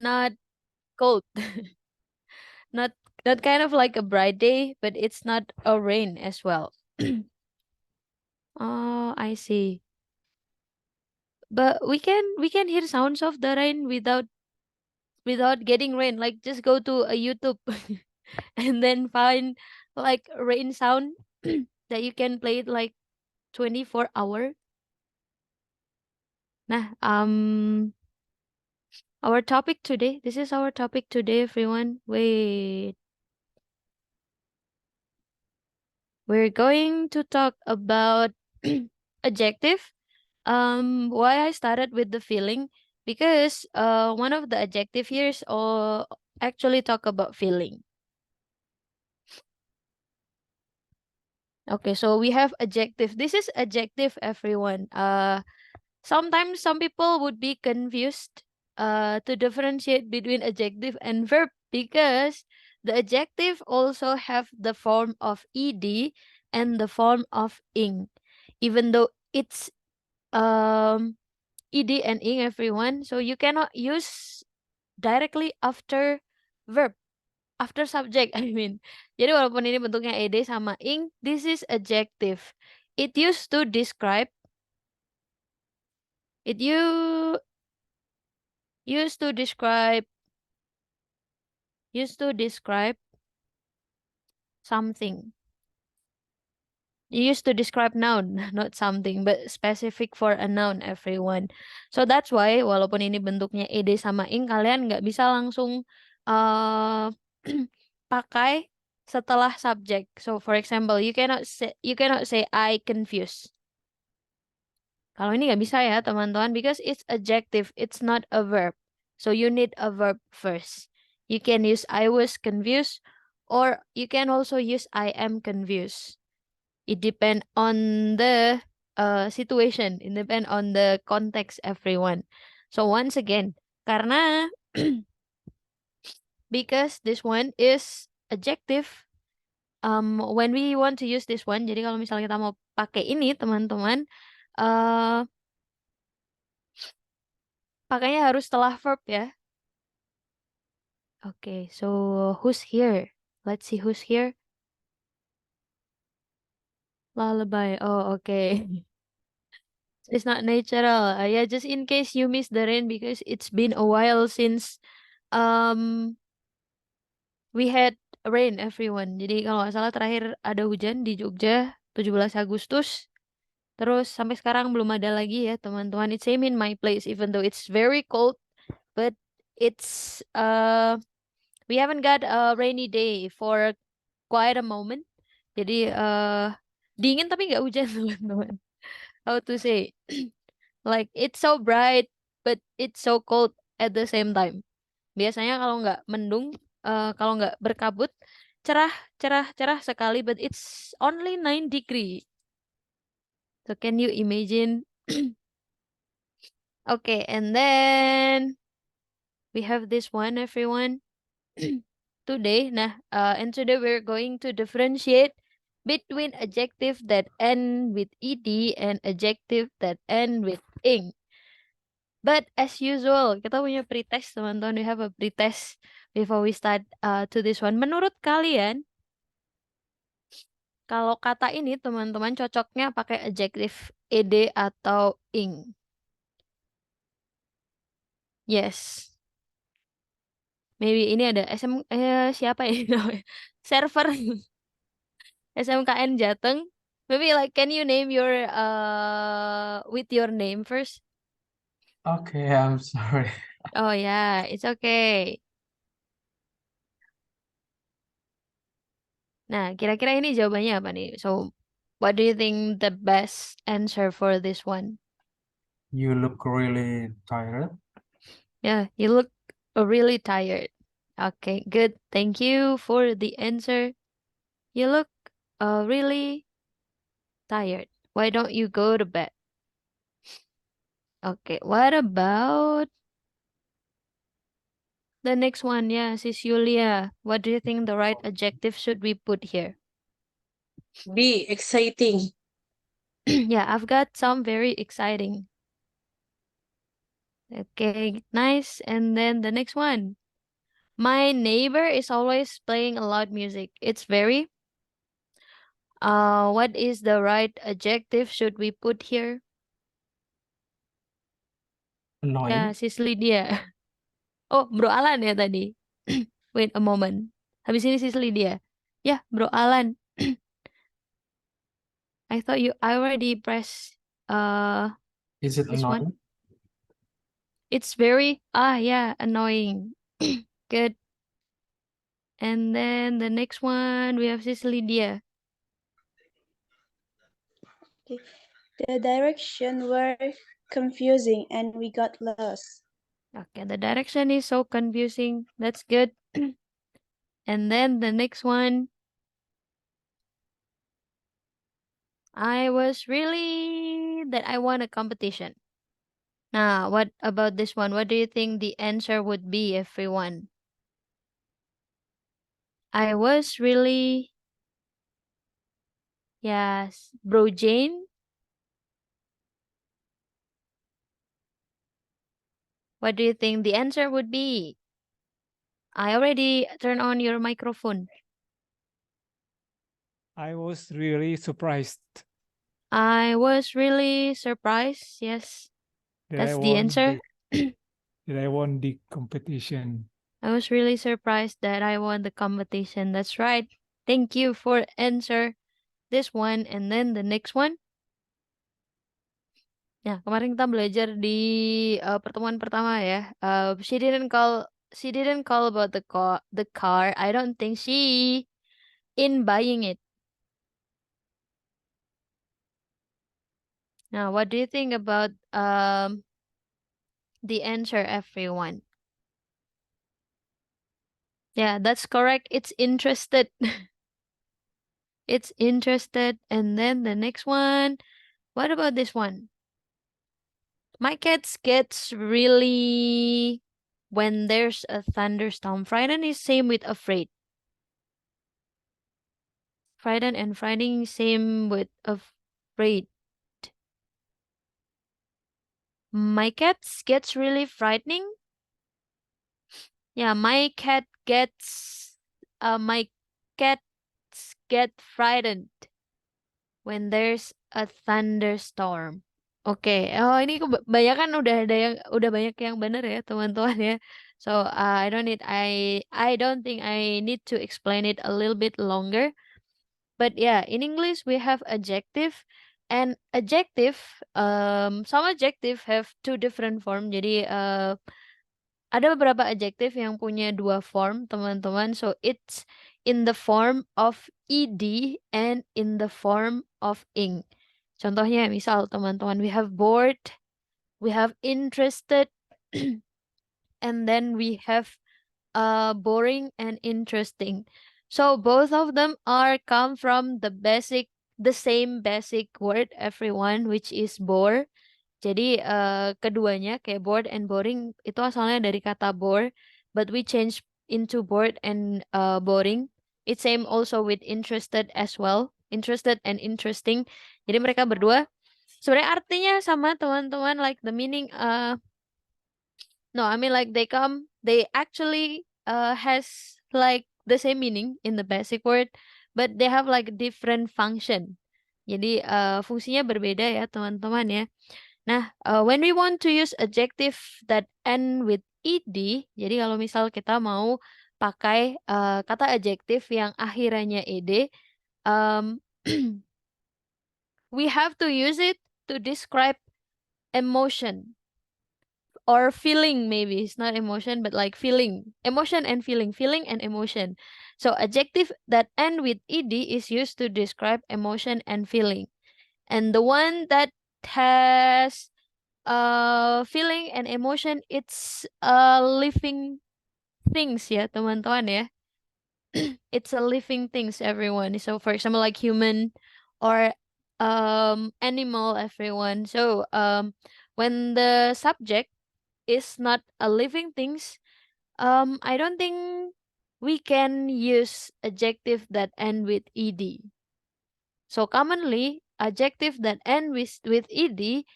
not cold. Not not kind of like a bright day, but it's not a rain as well. Oh, I see. But we can hear sounds of the rain without getting rain. Like just go to a YouTube and then find like rain sound that you can play it like 24 hour. Nah, our topic today. This is our topic today, everyone. Wait, we're going to talk about adjective. Why I started with the feeling because one of the adjective here is actually talk about feeling. Okay, so we have adjective. This is adjective, everyone. Sometimes some people would be confused to differentiate between adjective and verb because the adjective also have the form of ed and the form of ing, even though it's um ed and ing, everyone. So you cannot use directly after verb, after subject. I mean, jadi walaupun ini bentuknya ed sama ing, this is adjective. It used to describe. It used to describe used to describe something. Used to describe noun, not something, but specific for a noun, everyone. So that's why walaupun ini bentuknya ed sama ing, kalian nggak bisa langsung uh, pakai setelah subject. So for example, you cannot say I confused. Kalau ini nggak bisa ya, teman-teman, because it's adjective, it's not a verb. So you need a verb first. You can use I was confused, or you can also use I am confused. It depend on the situation. It depend on the context, everyone. So once again, karena because this one is adjective, when we want to use this one, jadi kalau misalnya kita mau pakai ini, teman-teman, uh, pakainya harus setelah verb ya. Okay, so who's here? Let's see who's here. Lullaby. Oh, okay. It's not natural. Yeah, just in case you miss the rain because it's been a while since um we had rain, everyone. Jadi kalau nggak salah terakhir ada hujan di Jogja 17 Agustus. Terus sampai sekarang belum ada lagi ya, teman-teman. It's same in my place even though it's very cold, but it's we haven't got a rainy day for quite a moment. Jadi dingin tapi nggak hujan, teman-teman. How to say? Like it's so bright but it's so cold at the same time. Biasanya kalau nggak mendung, kalau nggak berkabut, cerah, cerah, cerah sekali, but it's only 9 degree. So can you imagine? Okay, and then we have this one, everyone. Today, and today we're going to differentiate between adjective that end with ed and adjective that end with ing. But as usual, kita punya pretest, teman-teman. We have a pretest before we start to this one. Menurut kalian, kalau kata ini, teman-teman, cocoknya pakai adjective ed atau ing? Yes. Maybe ini ada siapa ya namanya? Server SMKN Jateng. Maybe like can you name your with your name first? Okay, I'm sorry. Oh yeah, it's okay. Nah, kira-kira ini jawabannya apa nih? So, what do you think the best answer for this one? You look really tired. Yeah, you look really tired. Okay, good. Thank you for the answer. You look really tired. Why don't you go to bed? Okay, what about the next one? Yeah, Sis Julia. What do you think the right adjective should we put here? Be exciting. Yeah, I've got some very exciting. Okay, nice. And then the next one. My neighbor is always playing a loud music. It's very. What is the right adjective should we put here? Annoying. Ya, sis Lydia. Oh, Bro Alan ya tadi. Wait a moment. Habis ini sis Lydia. Ya, Bro Alan. I already pressed Is it this one. annoying? It's very yeah, annoying. Good. And then the next one we have sis Lydia. The directions were confusing and we got lost. Okay, the direction is so confusing. That's good. And then the next one. I was really that I won a competition. Now, what about this one? What do you think the answer would be if we won? I was really, yes, Bro Jane. What do you think the answer would be? I already turned on your microphone. I was really surprised I was really surprised. Yes, that that's the answer. that I won the competition. I was really surprised that I won the competition. That's right. Thank you for answer this one and then the next one. Ya, kemarin kita belajar di pertemuan pertama ya. She didn't call about the car. I don't think she in buying it. Now, what do you think about the answer, everyone? Yeah, that's correct. It's interested. It's interested. And then the next one. What about this one? My cat gets really when there's a thunderstorm. Frightened is same with afraid. Frightened and frightening same with afraid. My cat gets really frightening. Yeah, my cats get frightened when there's a thunderstorm. Oke, oh ini kebanyakan udah banyak yang bener ya teman-teman ya. So I don't think I need to explain it a little bit longer. But yeah, in English we have adjective and adjective. Some adjective have two different form. Jadi ada beberapa adjective yang punya dua form teman-teman. So it's in the form of ed and in the form of ing. Contohnya misal teman-teman we have bored, we have interested, and then we have boring and interesting. So both of them come from the same basic word everyone, which is bore. Jadi keduanya kayak bored and boring itu asalnya dari kata bore, but we change into bored and boring. It's same also with interested as well, interested and interesting. Jadi mereka berdua sebenarnya artinya sama teman-teman, like the meaning no, I mean like they actually has like the same meaning in the basic word, but they have like different function. Jadi fungsinya berbeda ya teman-teman ya. Nah, when we want to use adjective that end with ed, jadi kalau misal kita mau pakai kata adjektif yang akhirannya ed, we have to use it to describe emotion or feeling. Maybe it's not emotion but like feeling, emotion and feeling and emotion. So adjective that end with ed is used to describe emotion and feeling, and the one that has feeling and emotion, it's living things ya teman-teman ya. It's a living things everyone. So for example like human or animal everyone. So when the subject is not a living things, I don't think we can use adjective that end with ed. So commonly adjective that end with ed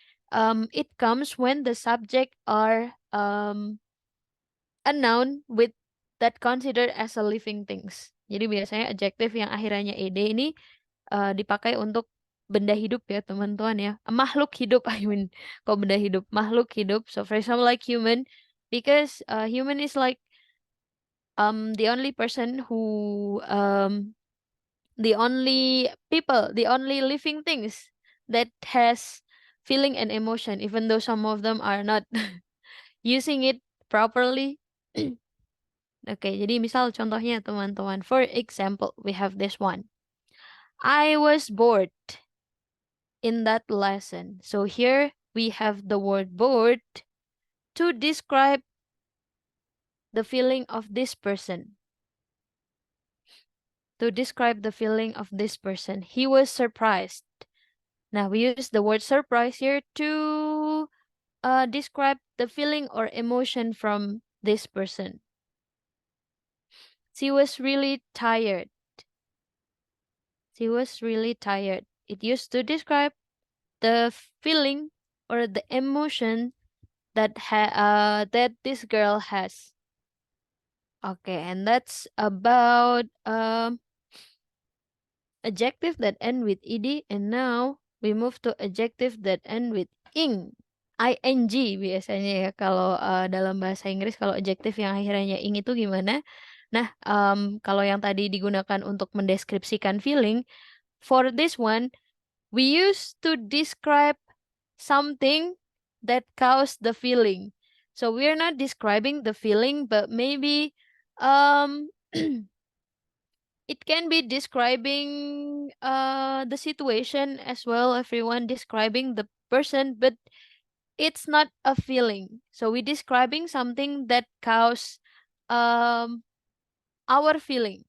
it comes when the subject are a noun with that considered as a living things. Jadi biasanya adjective yang akhirannya ed ini dipakai untuk benda hidup ya teman-teman ya. Makhluk hidup, I mean, kok benda hidup, makhluk hidup. So for example like human, because human is like the only person who the only people, the only living things that has feeling and emotion, even though some of them are not using it properly. Oke, jadi misal contohnya teman-teman. For example, we have this one. I was bored in that lesson. So here we have the word bored to describe the feeling of this person. To describe the feeling of this person. He was surprised. Now we use the word surprise here to describe the feeling or emotion from this person. She was really tired. She was really tired. It used to describe the feeling or the emotion that that this girl has. Okay, and that's about adjective that end with ed, and now we move to adjective that end with ing. ing biasanya ya kalau dalam bahasa Inggris, kalau adjective yang akhirnya ing itu gimana? Nah, kalau yang tadi digunakan untuk mendeskripsikan feeling, for this one we use to describe something that caused the feeling. So we're not describing the feeling, but maybe it can be describing the situation as well, everyone describing the person, but it's not a feeling. So we're describing something that cause our feeling.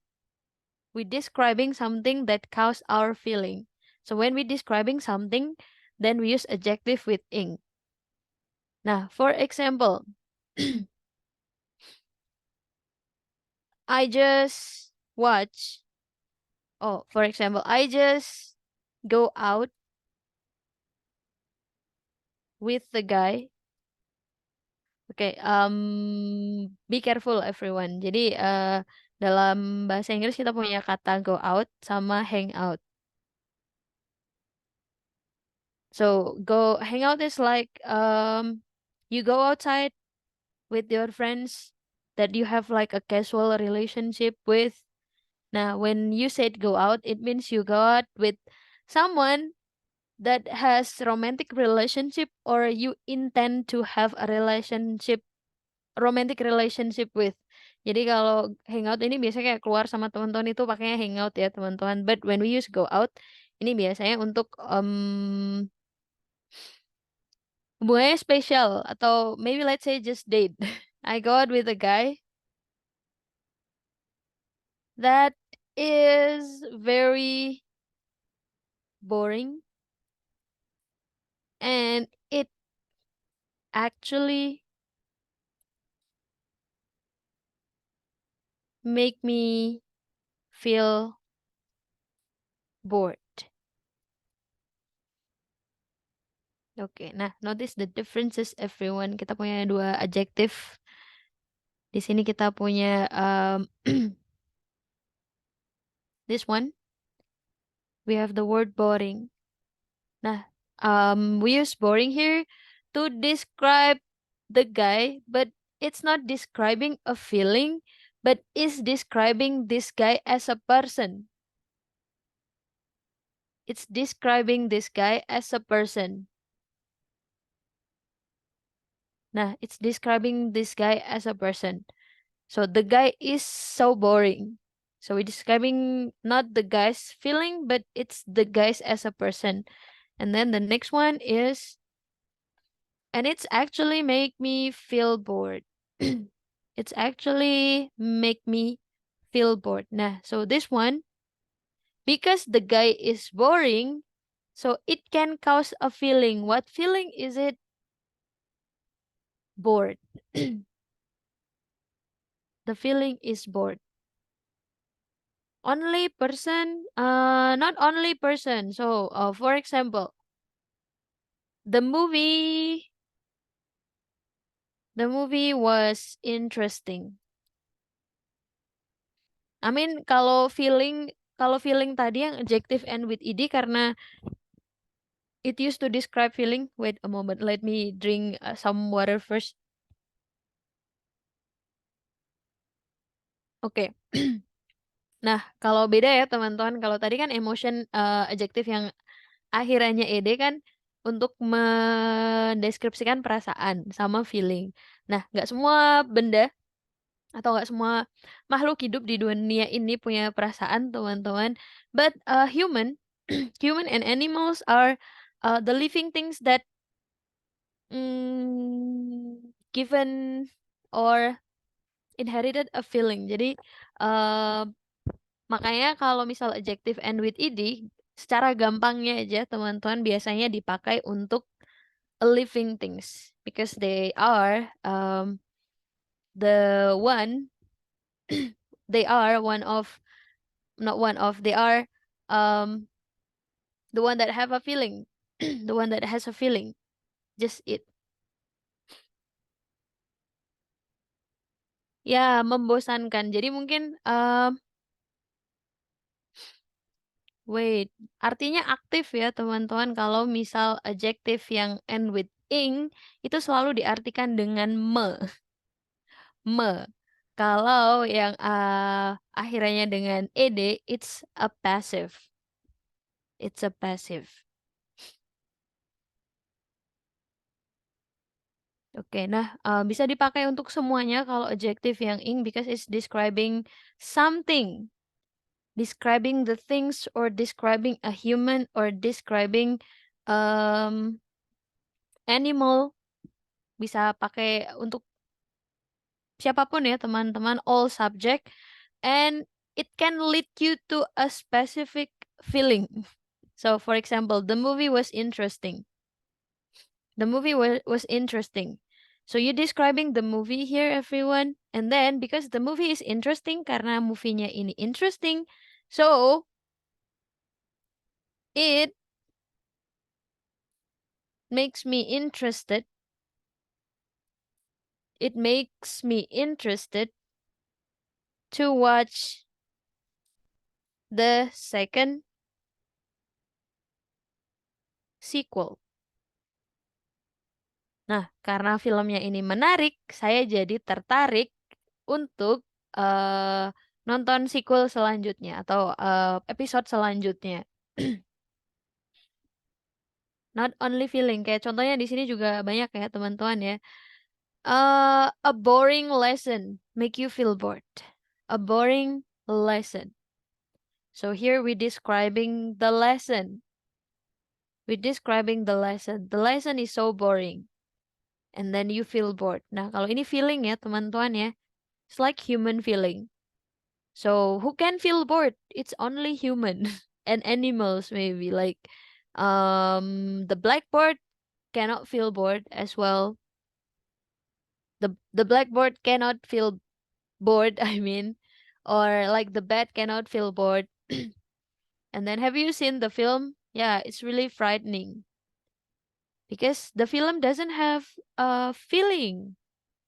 We're describing something that cause our feeling. So when we're describing something, then we use adjective with ing. Now, for example, I just watch. Oh, for example, I just go out with the guy. Okay, be careful everyone. Jadi dalam bahasa Inggris kita punya kata go out sama hang out. So go hang out is like you go outside with your friends that you have like a casual relationship with. Now, when you said go out, it means you go out with someone that has romantic relationship or you intend to have a romantic relationship with. Jadi kalau hangout ini biasanya kayak keluar sama teman-teman itu pakainya hangout ya teman-teman. But when we use go out, ini biasanya untuk hubungannya spesial atau maybe let's say just date. I go out with a guy that is very boring and it actually make me feel bored. Oke, nah notice the differences everyone. Kita punya dua adjective. Di sini kita punya this one. We have the word boring. Nah, we use boring here to describe the guy, but it's not describing a feeling, but is describing this guy as a person. It's describing this guy as a person. Nah, it's describing this guy as a person. So the guy is so boring. So we're describing not the guy's feeling, but it's the guys as a person. And then the next one is, and it's actually make me feel bored. It's actually make me feel bored. Nah, so this one, because the guy is boring, so it can cause a feeling. What feeling is it? Bored. The feeling is bored. Only person, not only person. So, for example, The movie was interesting. I mean, kalau feeling tadi yang adjective end with ed karena it used to describe feeling. Wait a moment, let me drink some water first. Oke. Nah, kalau beda ya teman-teman, kalau tadi kan emotion adjective yang akhirannya ed kan untuk mendeskripsikan perasaan sama feeling. Nah, nggak semua benda atau nggak semua makhluk hidup di dunia ini punya perasaan, teman-teman. But human and animals are the living things that given or inherited a feeling. Jadi makanya kalau misal adjective end with ed, secara gampangnya aja teman-teman biasanya dipakai untuk a living things because they are the one they are one of not one of they are the one that have a feeling the one that has a feeling, just it. Ya, membosankan. Jadi mungkin wait, artinya aktif ya teman-teman. Kalau misal adjective yang end with ing itu selalu diartikan dengan me. Kalau yang akhirnya dengan ed, it's a passive. It's a passive. Oke, nah bisa dipakai untuk semuanya kalau adjective yang ing because it's describing something. Describing the things or describing a human or describing animal. Bisa pakai untuk siapapun ya teman-teman, all subject, and it can lead you to a specific feeling. So for example, the movie was interesting. The movie was interesting. So you're describing the movie here, everyone. And then because the movie is interesting, karena movie-nya ini interesting, so it makes me interested. It makes me interested to watch the second sequel. Nah, karena filmnya ini menarik, saya jadi tertarik untuk nonton sequel selanjutnya atau episode selanjutnya. Not only feeling, kayak contohnya di sini juga banyak ya teman-teman ya. A boring lesson make you feel bored. A boring lesson. So here we describing the lesson. We're describing the lesson. The lesson is so boring. And then you feel bored. Nah, kalau ini feeling ya teman-teman ya. It's like human feeling. So who can feel bored? It's only human and animals maybe. Like the blackbird cannot feel bored as well. The blackbird cannot feel bored, I mean. Or like the bat cannot feel bored. And then have you seen the film? Yeah, it's really frightening. Because the film doesn't have a feeling.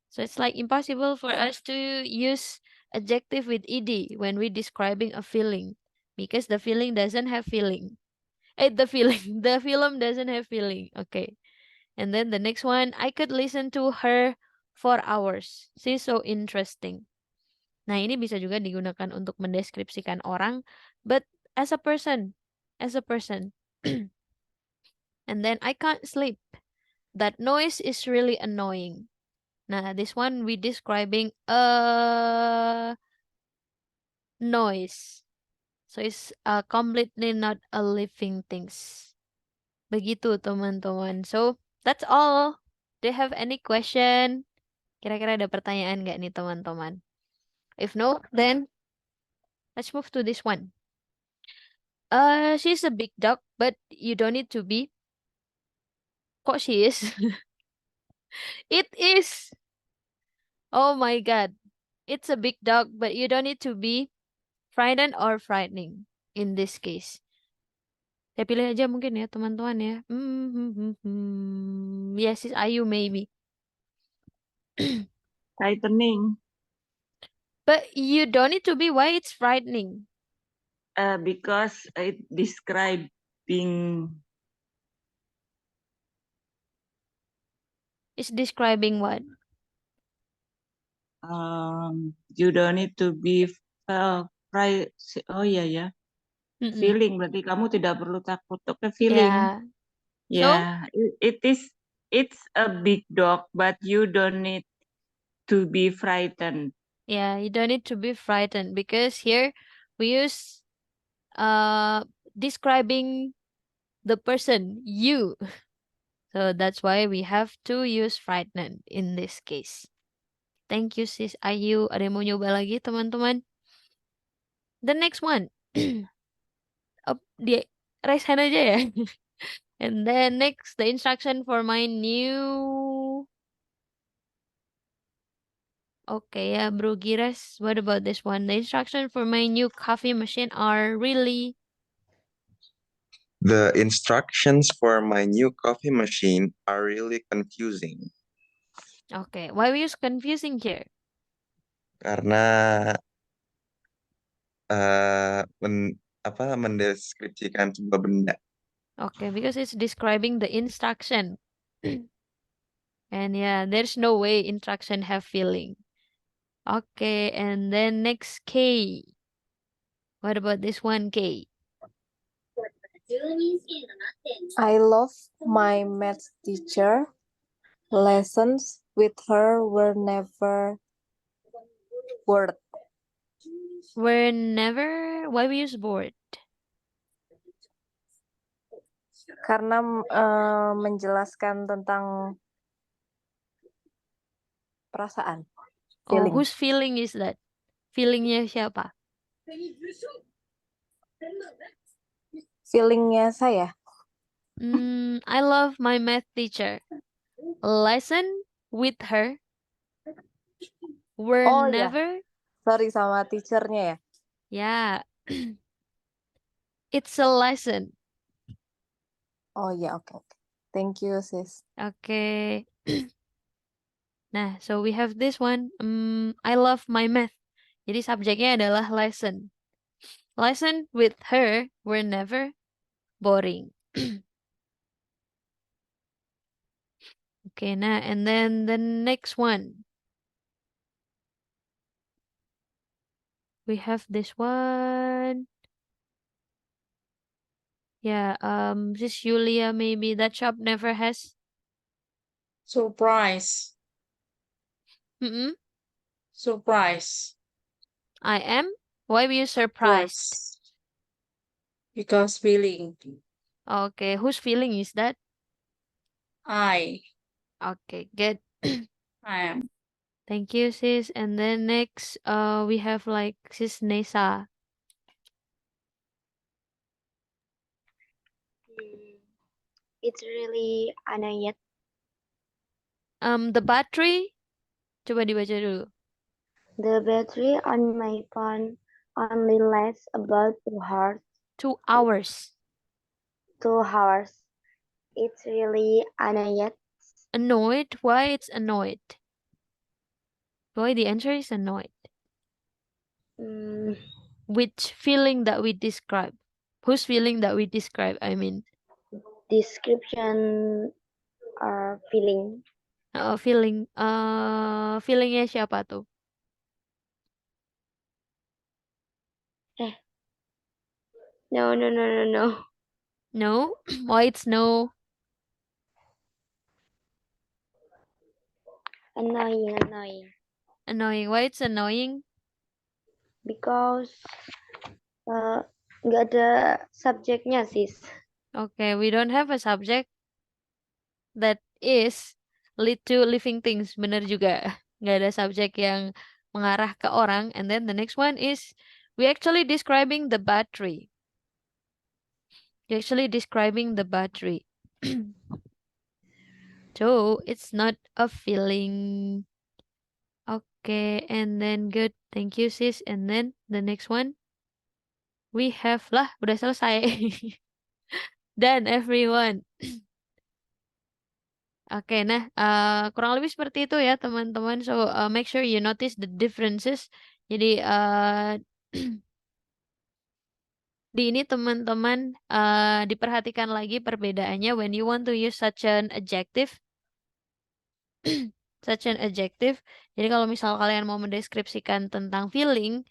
So it's like impossible for us to use adjective with ed when we're describing a feeling. Because the feeling doesn't have feeling. The film doesn't have feeling. Okay. And then the next one, I could listen to her for hours. She's so interesting. Nah, ini bisa juga digunakan untuk mendeskripsikan orang, but as a person. And then I can't sleep. That noise is really annoying. Nah, this one we describing a noise. So it's completely not a living things. Begitu teman-teman. So that's all. Do you have any question? Kira-kira ada pertanyaan nggak nih teman-teman? If no, then let's move to this one. She's a big dog, but you don't need to be. Kok she is? It is. Oh my god. It's a big dog, but you don't need to be frightened or frightening in this case. Saya pilih aja mungkin ya teman-teman ya. Yes, it's Ayu maybe. Frightening, But you don't need to be why it's frightening. because it describing It's describing what? you don't need to be fright. Oh iya ya, Mm-mm. feeling berarti kamu tidak perlu takut. Oke, feeling. Yeah. So It's a big dog, but you don't need to be frightened. yeah, you don't need to be frightened because here we use describing the person, you. So that's why we have to use frightened in this case. Thank you sis Ayu. Ada yang mau nyoba lagi teman-teman? The next one. Dia raise hand aja ya. And then next, the instruction for my new. Okay, yeah, Bro Giras. What about this one? The instruction for my new coffee machine are really. The instructions for my new coffee machine are really confusing Okay, why we use confusing here? karena mendeskripsikan sebuah benda. Okay, because it's describing the instruction. And yeah, there's no way instruction have feeling. Okay, and then next K. What about this one K? I love my math teacher. Lessons with her were never bored. Why we use bored? Karena menjelaskan tentang perasaan. Oh, Feeling. whose feeling is that? Feelingnya siapa? Feelingnya saya. I love my math teacher. Lesson with her were Oh, ya. never. Sorry sama teachernya ya. Yeah. It's a lesson. Oh ya, oke. Thank you sis. Okay. Nah, so we have this one. I love my math. Jadi subjeknya adalah lesson. Lesson with her were never boring. Okay, nah, and then the next one. We have this one. Yeah, this Julia maybe. That shop never has. Surprise. Surprise. I am. Why were you surprised? Yes. Because feeling. Okay, whose feeling is that? I Okay, good. am. Thank you, sis. And then next, we have like sis Nesa. It's really annoying. The battery. Coba dibaca dulu. The battery on my phone only lasts about 2 hours. 2 hours. 2 hours. It's really annoying. Annoyed? Why it's annoyed? Why the answer is annoyed? Which feeling that we describe? Whose feeling that we describe? I mean. Description or feeling. Feeling. Feelingnya siapa tuh? No. No? Why it's no? Annoying. Annoying. Why it's annoying? Because nggak ada subjeknya sis. Okay, we don't have a subject that is lead to living things. Bener juga. Nggak ada subjek yang mengarah ke orang. And then the next one is we actually describing the battery. You're actually describing the battery. So it's not a feeling. Okay, and then good. Thank you, sis. And then the next one. We have lah, udah selesai. Done, everyone. Oke, nah kurang lebih seperti itu ya teman-teman. So make sure you notice the differences. Jadi di ini teman-teman diperhatikan lagi perbedaannya when you want to use such an adjective. Such an adjective. Jadi kalau misal kalian mau mendeskripsikan tentang feeling,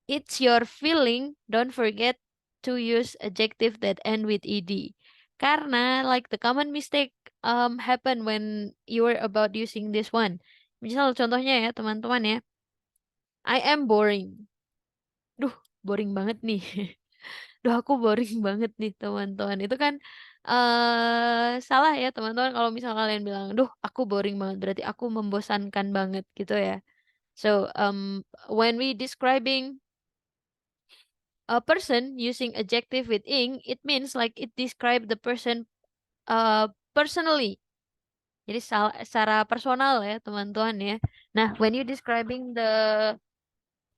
it's your feeling, don't forget to use adjective that end with ed. Karena like the common mistake happen when you were about using this one. Misal contohnya ya teman-teman ya. I am boring. Duh, boring banget nih. Duh, aku boring banget nih teman-teman. Itu kan salah ya teman-teman kalau misal kalian bilang, duh aku boring banget. Berarti aku membosankan banget gitu ya. So, when we describing a person using adjective with ing, it means like it describe the person personally. Jadi secara personal ya teman-teman ya. Nah, when you describing the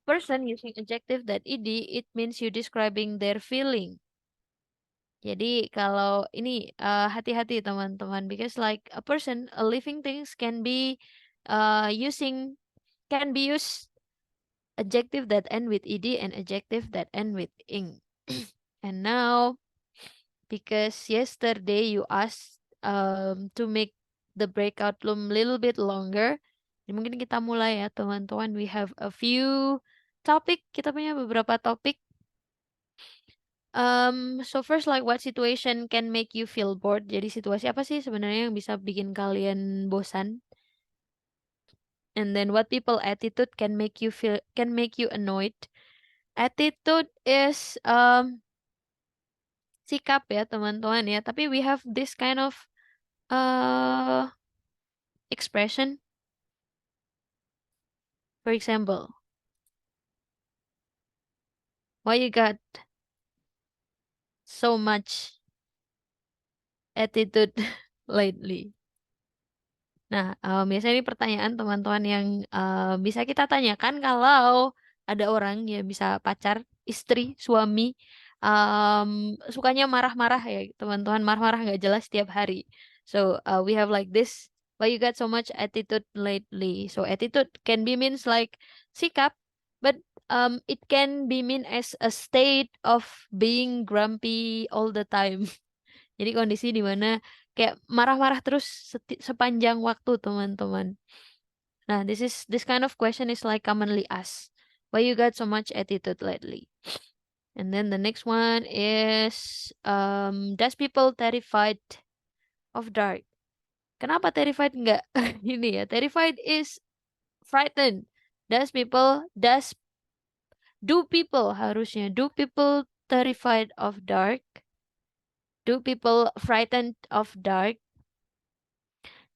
person using adjective that ed, it means you describing their feeling. Jadi kalau ini hati-hati teman-teman, because like a person, a living things can be used adjective that end with ed and adjective that end with ing. And now, because yesterday you asked to make the breakout room little bit longer, jadi mungkin kita mulai ya teman-teman. We have a few topic, kita punya beberapa topik. So first, like what situation can make you feel bored? Jadi situasi apa sih sebenarnya yang bisa bikin kalian bosan? And then what people attitude can make you annoyed? Attitude is sikap ya teman-teman ya. Tapi we have this kind of expression. For example, why you got so much attitude lately? Nah, biasanya ini pertanyaan teman-teman yang bisa kita tanyakan kalau ada orang ya, bisa pacar, istri, suami, sukanya marah-marah ya teman-teman, marah-marah nggak jelas setiap hari. So we have like this, why you got so much attitude lately? So attitude can be means like sikap, but it can be mean as a state of being grumpy all the time. Jadi kondisi di mana kayak marah-marah terus sepanjang waktu teman-teman. Nah, this kind of question is like commonly asked. Why you got so much attitude lately? And then the next one is does people terrified of dark? Kenapa terrified enggak? Ini ya, terrified is frightened. Do people harusnya do people terrified of dark? Do people frightened of dark?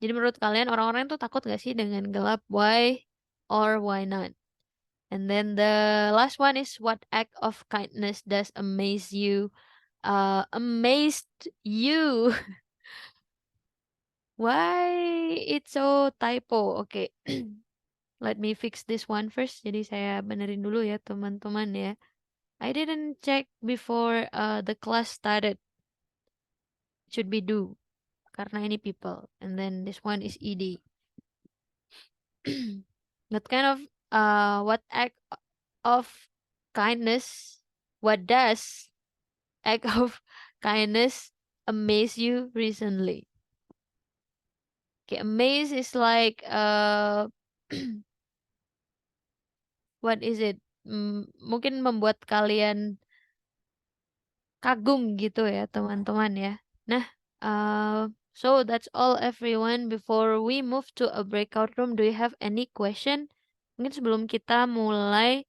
Jadi menurut kalian orang-orang itu takut gak sih dengan gelap? Why or why not? And then the last one is what act of kindness does amaze you? Amazed you? Why it's so typo? Okay. Let me fix this one first. Jadi saya benerin dulu ya teman-teman ya. I didn't check before the class started. Should be do. Karena ini people. And then this one is ed. That kind of what act of kindness, what does act of kindness amaze you recently? Okay, amaze is like what is it? Mungkin membuat kalian kagum gitu ya teman-teman ya. Nah, so that's all everyone. Before we move to a breakout room, do you have any question? Mungkin sebelum kita mulai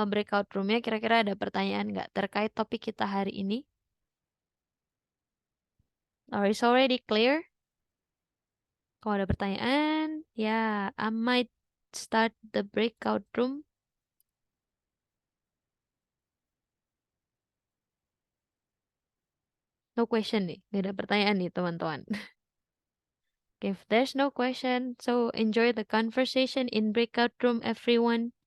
breakout roomnya, kira-kira ada pertanyaan nggak terkait topik kita hari ini? Or is already clear? Kalau ada pertanyaan, ya, I might start the breakout room. No question nih, nggak ada pertanyaan nih teman-teman. If there's no question, so enjoy the conversation in breakout room, everyone.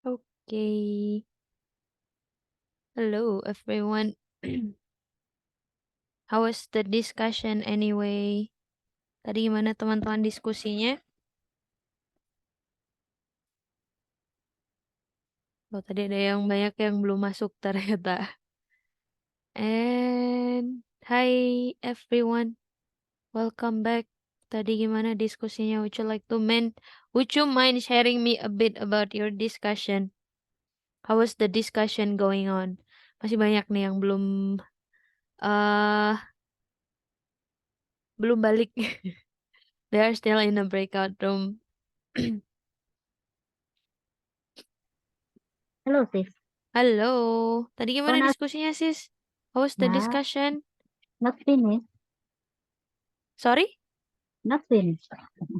Okay. Hello, everyone. How was the discussion anyway? Tadi gimana teman-teman diskusinya? Oh, tadi ada yang banyak yang belum masuk ternyata. And hi everyone, welcome back. Tadi gimana diskusinya? Would you mind sharing me a bit about your discussion? How was the discussion going on? Masih banyak nih yang belum balik. They are still in a breakout room. Hello, sis. Halo, tadi gimana not- diskusinya sis? How was the Nah. discussion? Not finished. Sorry? Not finished.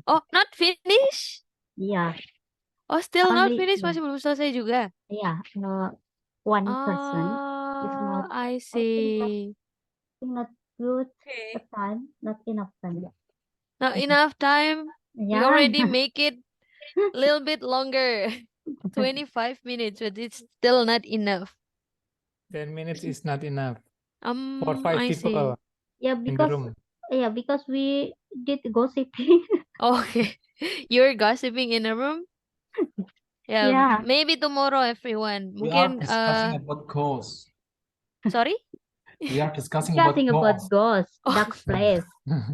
Oh, not finished? Yeah. Oh, still not Only- finished, yeah. masih belum selesai juga. Yeah. No. One person is not. I see. Not good. Okay. Time. Not enough time. Not enough time. We Yeah. already make it a little bit longer. 25 minutes, but it's still not enough. 10 minutes is not enough for 5 I see. people Yeah, in the because room. because we did gossiping. Okay. You're gossiping in a room? Yeah, Yeah. maybe tomorrow everyone. We are Mungkin discussing about ghosts. sorry? We are discussing about Discussing about ghosts. ghosts, Oh. dark place.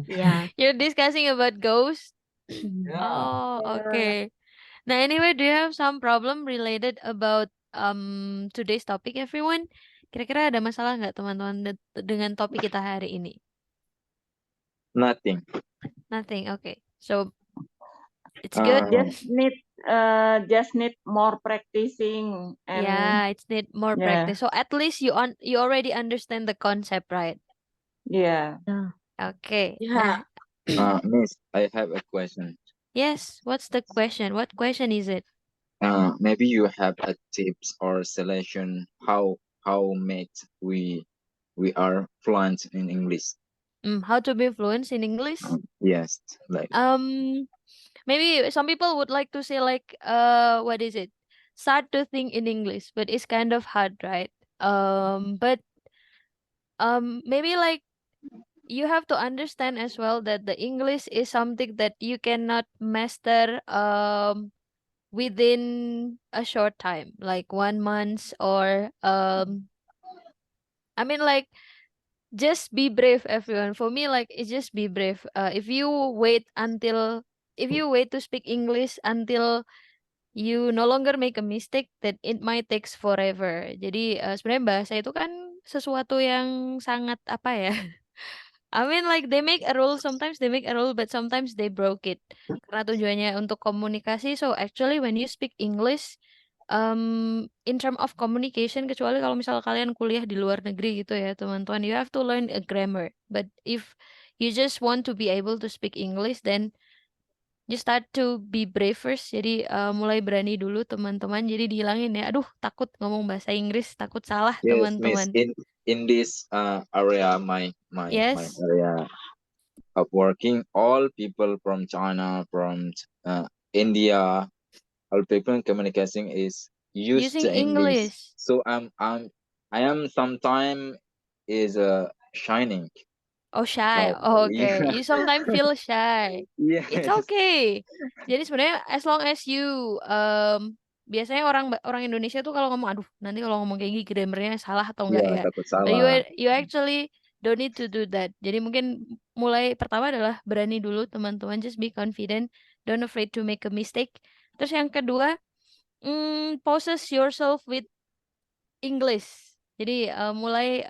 Yeah. You're discussing about ghosts? Yeah. Oh, okay. Now anyway, do you have some problem related about today's topic everyone? Kira-kira ada masalah nggak teman-teman dengan topik kita hari ini? Nothing. Nothing. Okay. So it's good. Just need more practicing and Yeah, it's need more Yeah. practice. So at least you already understand the concept, right? yeah. Okay. Yeah. Nah, Miss, I have a question. yes. What's the question? What question is it? Maybe you have a tips or selection how make we are fluent in English. How to be fluent in English? Yes, like Maybe some people would like to say like what is it? Start to think in English, but it's kind of hard, right? But maybe like you have to understand as well that the English is something that you cannot master within a short time, like 1 month or I mean like just be brave everyone. For me like it's just be brave. If you wait to speak English until you no longer make a mistake, that it might takes forever. Jadi sebenarnya bahasa itu kan sesuatu yang sangat apa ya? I mean like they make a rule, sometimes they make a rule but sometimes they broke it. Karena tujuannya untuk komunikasi. So actually when you speak English in term of communication, kecuali kalau misal kalian kuliah di luar negeri gitu ya teman-teman, you have to learn a grammar. But if you just want to be able to speak English, then you start to be brave first. Jadi mulai berani dulu teman-teman. Jadi dihilangin ya. Aduh, takut ngomong bahasa Inggris, takut salah yes, Miss. teman-teman. In this area, my Yes. area of working, all people from China, from India, all people communicating is used Using to English. English. So I am sometime is shining. Oh, shy. Like, Oh, okay. yeah. You sometimes feel shy. Yes. It's okay. Jadi sebenarnya as long as you biasanya orang Indonesia tuh kalau ngomong aduh nanti kalau ngomong kayak gini grammarnya salah atau enggak Ya, ya. takut But salah. you actually don't need to do that. Jadi mungkin mulai pertama adalah berani dulu teman-teman, just be confident, don't afraid to make a mistake. Terus yang kedua, possess yourself with English. Jadi mulai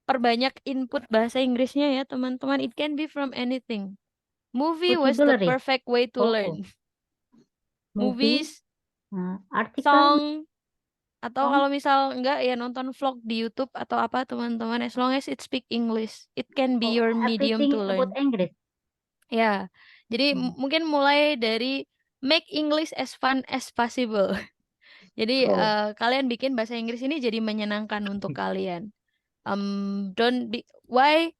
perbanyak input bahasa Inggrisnya ya teman-teman. It can be from anything. Movie was the Vocabulary. perfect way to Oh. learn. Movie, Movies, article. song, atau Song. kalau misal enggak ya nonton vlog di YouTube atau apa teman-teman. As long as it speak English, it can be your medium Everything to learn. about English. Ya, jadi mungkin mulai dari make English as fun as possible. Jadi kalian bikin bahasa Inggris ini jadi menyenangkan untuk kalian. Don't be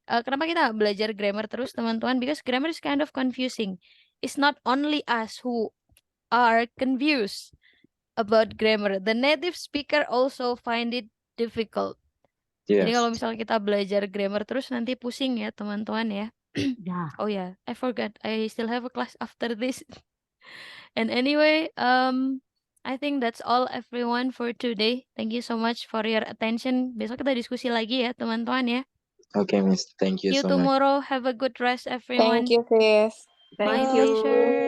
kenapa kita belajar grammar terus teman-teman? Because grammar is kind of confusing. It's not only us who are confused. about grammar. The native speaker also find it difficult. Jadi kalau Yes. misalnya kita belajar grammar terus nanti pusing ya teman-teman ya. Yeah. Oh yeah, I forgot. I still have a class after this. And anyway, I think that's all everyone for today. Thank you so much for your attention. Besok kita diskusi lagi ya teman-teman ya. Okay, Miss. Thank you See you so much. tomorrow. Have a good rest everyone. Thank you, sis. Thank My you. pleasure.